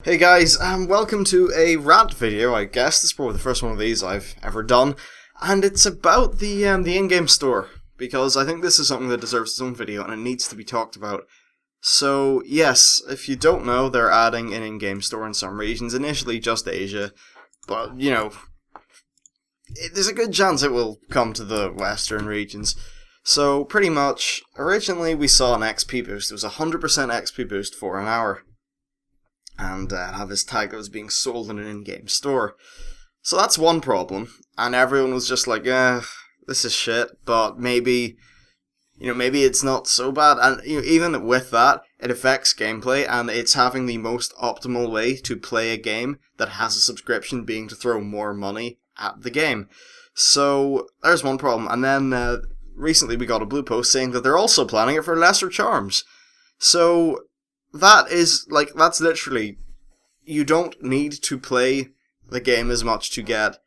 Hey guys, welcome to a rant video, I guess. This is probably the first one of these I've ever done. And it's about the in-game store, because I think this is something that deserves its own video and it needs to be talked about. So, yes, if you don't know, they're adding an in-game store in some regions, initially just Asia, but, you know, there's a good chance it will come to the Western regions. So, pretty much, originally we saw an XP boost. It was a 100% XP boost for an hour. And have this tag that was being sold in an in-game store. So that's one problem, and everyone was just like, this is shit, but maybe it's not so bad, and even with that, it affects gameplay, and it's having the most optimal way to play a game that has a subscription being to throw more money at the game. So, there's one problem, and then recently we got a blue post saying that they're also planning it for lesser charms. So, that's literally, you don't need to play the game as much to get,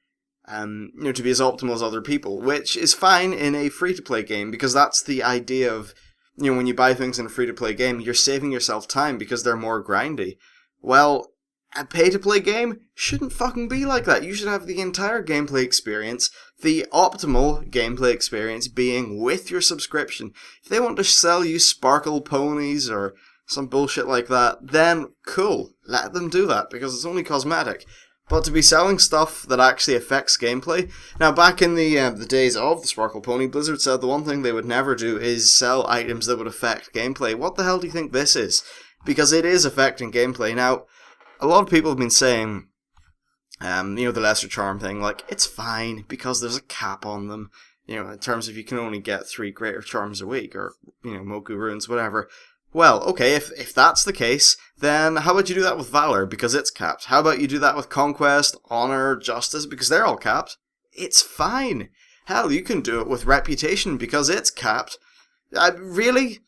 to be as optimal as other people, which is fine in a free-to-play game, because that's the idea of, when you buy things in a free-to-play game, you're saving yourself time because they're more grindy. Well, a pay-to-play game shouldn't fucking be like that. You should have the entire gameplay experience, the optimal gameplay experience being with your subscription. If they want to sell you sparkle ponies or some bullshit like that, then cool, let them do that, because it's only cosmetic. But to be selling stuff that actually affects gameplay... Now, back in the days of the Sparkle Pony, Blizzard said the one thing they would never do is sell items that would affect gameplay. What the hell do you think this is? Because it is affecting gameplay. Now, a lot of people have been saying, the lesser charm thing, like, it's fine, because there's a cap on them. In terms of you can only get 3 greater charms a week, or, Moku runes, whatever. Well, okay, if that's the case, then how about you do that with Valor, because it's capped? How about you do that with Conquest, Honor, Justice, because they're all capped? It's fine. Hell, you can do it with Reputation, because it's capped. Really?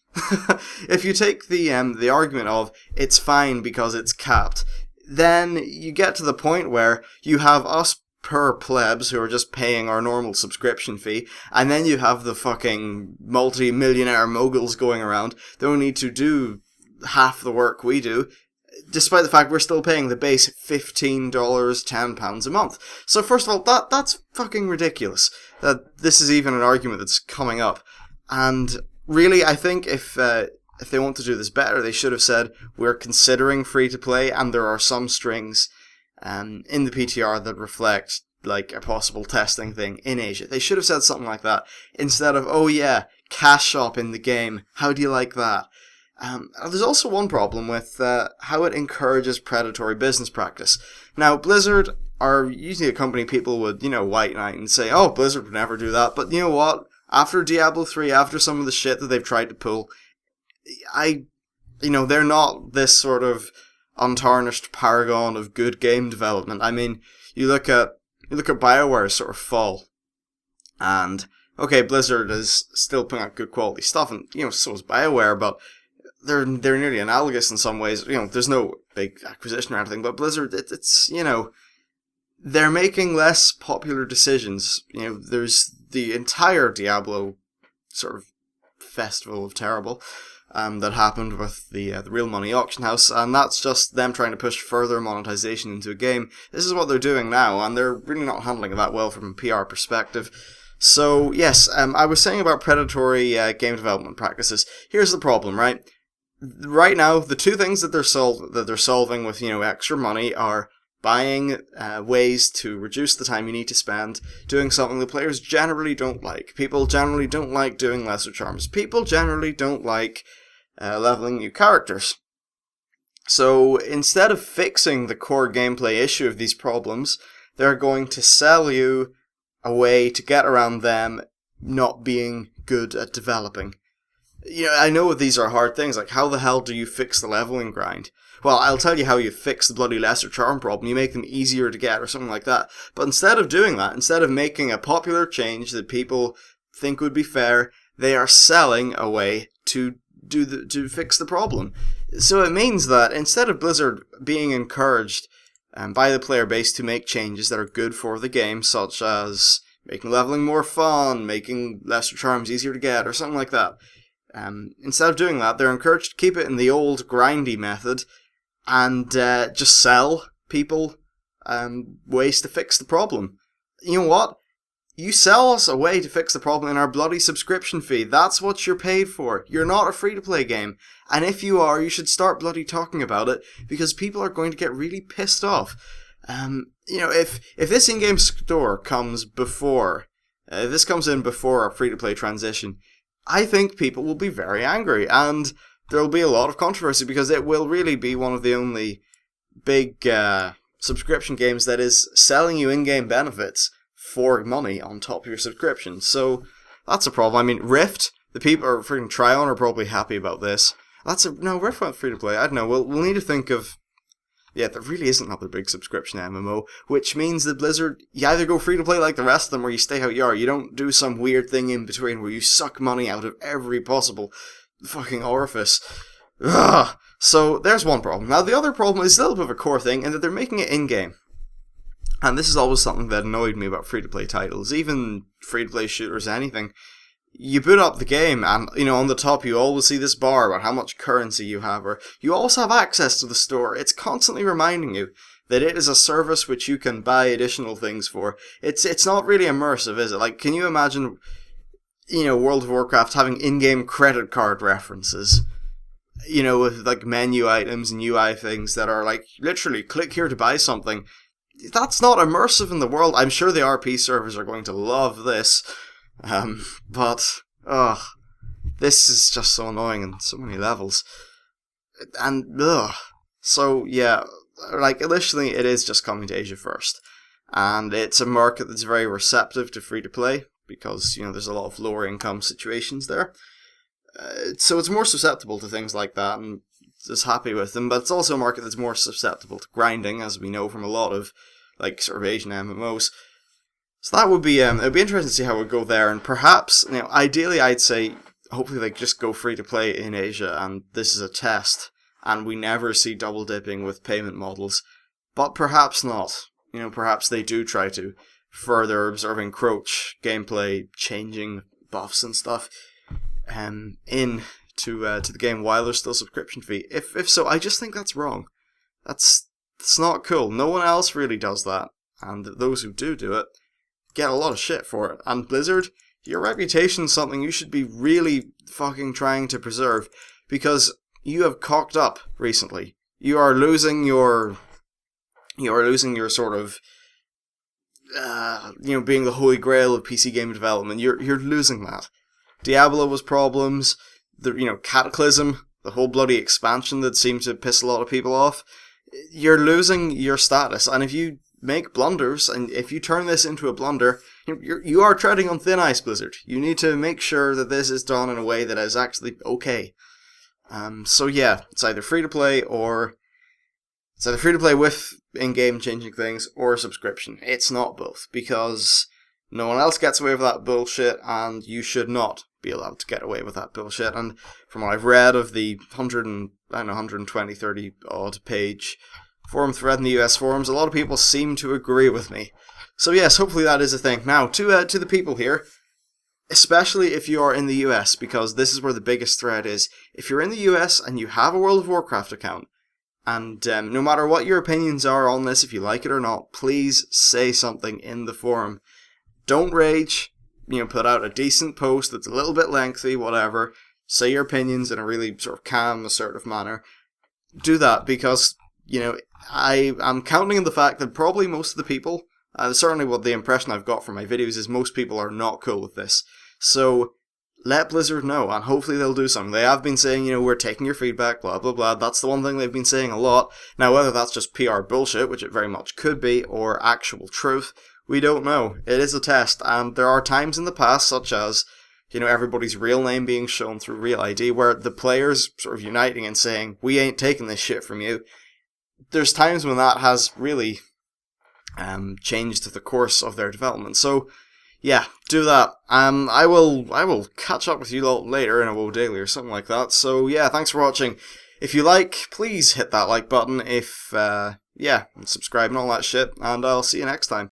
If you take the argument of, it's fine because it's capped, then you get to the point where you have us per plebs who are just paying our normal subscription fee, and then you have the fucking multi-millionaire moguls going around that only need to do half the work we do, despite the fact we're still paying the base $15, £10 a month. So first of all, that's fucking ridiculous that this is even an argument that's coming up. And really, I think if they want to do this better, they should have said, we're considering free-to-play, and there are some strings in the PTR that reflect, like, a possible testing thing in Asia. They should have said something like that, instead of, oh yeah, cash shop in the game, how do you like that? There's also one problem with how it encourages predatory business practice. Now, Blizzard are usually a company people would, white knight and say, oh, Blizzard would never do that, but you know what? After Diablo 3, after some of the shit that they've tried to pull, they're not this sort of untarnished paragon of good game development. I mean, you look at BioWare's sort of fall, and okay, Blizzard is still putting out good quality stuff, and so is BioWare, but they're nearly analogous in some ways. There's no big acquisition or anything, but Blizzard, it's they're making less popular decisions. There's the entire Diablo sort of festival of terrible that happened with the Real Money Auction House, and that's just them trying to push further monetization into a game. This is what they're doing now, and they're really not handling it that well from a PR perspective. So, yes, I was saying about predatory game development practices. Here's the problem, right? Right now, the two things that they're solving with, extra money are buying ways to reduce the time you need to spend doing something the players generally don't like. People generally don't like doing lesser charms. People generally don't like leveling new characters. So instead of fixing the core gameplay issue of these problems, they're going to sell you a way to get around them not being good at developing. I know these are hard things, like how the hell do you fix the leveling grind? Well, I'll tell you how you fix the bloody lesser charm problem. You make them easier to get or something like that. But instead of doing that, instead of making a popular change that people think would be fair, they are selling a way to fix the problem. So it means that instead of Blizzard being encouraged by the player base to make changes that are good for the game, such as making leveling more fun, making lesser charms easier to get, or something like that, instead of doing that, they're encouraged to keep it in the old grindy method and just sell people ways to fix the problem. You know what? You sell us a way to fix the problem in our bloody subscription fee. That's what you're paid for. You're not a free-to-play game. And if you are, you should start bloody talking about it, because people are going to get really pissed off. If this in-game store comes before, if this comes in before our free-to-play transition, I think people will be very angry, and there will be a lot of controversy, because it will really be one of the only big subscription games that is selling you in-game benefits for money on top of your subscription. So that's a problem. I mean, Rift, the people are freaking Tryon are probably happy about this. Rift went free to play. I don't know. We'll need to think of. Yeah, there really isn't another big subscription MMO, which means that Blizzard, you either go free to play like the rest of them, or you stay how you are. You don't do some weird thing in between where you suck money out of every possible fucking orifice. Ugh. So there's one problem. Now the other problem is a little bit of a core thing, in that they're making it in-game. And this is always something that annoyed me about free-to-play titles, even free-to-play shooters, anything. You boot up the game, and, on the top you always see this bar about how much currency you have, or you also have access to the store. It's constantly reminding you that it is a service which you can buy additional things for. It's not really immersive, is it? Like, can you imagine, World of Warcraft having in-game credit card references? With, like, menu items and UI things that are, like, literally, click here to buy something. That's not immersive in the world. I'm sure the RP servers are going to love this. But this is just so annoying on so many levels. And, So, yeah, like, initially it is just coming to Asia first. And it's a market that's very receptive to free-to-play, because, there's a lot of lower income situations there. So it's more susceptible to things like that, and is happy with them, but it's also a market that's more susceptible to grinding, as we know from a lot of, like, sort of Asian MMOs. So that would be, it'd be interesting to see how it would go there, and perhaps, ideally I'd say, hopefully they just go free to play in Asia, and this is a test, and we never see double dipping with payment models, but perhaps not. Perhaps they do try to further observe encroach gameplay, changing buffs and stuff, to the game while there's still subscription fee. If so, I just think that's wrong. That's not cool. No one else really does that, and those who do it get a lot of shit for it. And Blizzard, your reputation is something you should be really fucking trying to preserve, because you have cocked up recently. You are losing your sort of being the holy grail of PC game development. You're losing that. Diablo was problems. The Cataclysm, the whole bloody expansion that seemed to piss a lot of people off. You're losing your status, and if you make blunders, and if you turn this into a blunder, you are treading on thin ice, Blizzard. You need to make sure that this is done in a way that is actually okay. So yeah, it's either free to play with in-game changing things, or a subscription. It's not both, because no one else gets away with that bullshit, and you should not be allowed to get away with that bullshit. And from what I've read of the 120, 30 odd page forum thread in the US forums, a lot of people seem to agree with me. So yes, hopefully that is a thing. Now, to the people here, especially if you are in the US, because this is where the biggest thread is. If you're in the US and you have a World of Warcraft account, and no matter what your opinions are on this, if you like it or not, please say something in the forum. Don't rage. Put out a decent post that's a little bit lengthy, whatever. Say your opinions in a really sort of calm, assertive manner. Do that, because, I'm counting on the fact that probably most of the people, certainly what the impression I've got from my videos is most people are not cool with this. So, let Blizzard know, and hopefully they'll do something. They have been saying, we're taking your feedback, blah, blah, blah. That's the one thing they've been saying a lot. Now, whether that's just PR bullshit, which it very much could be, or actual truth, we don't know. It is a test, and there are times in the past, such as, everybody's real name being shown through Real ID, where the players sort of uniting and saying, we ain't taking this shit from you. There's times when that has really changed the course of their development. So, yeah, do that. I will catch up with you lot later in a WoW Daily or something like that. So, yeah, thanks for watching. If you like, please hit that like button. And subscribe and all that shit, and I'll see you next time.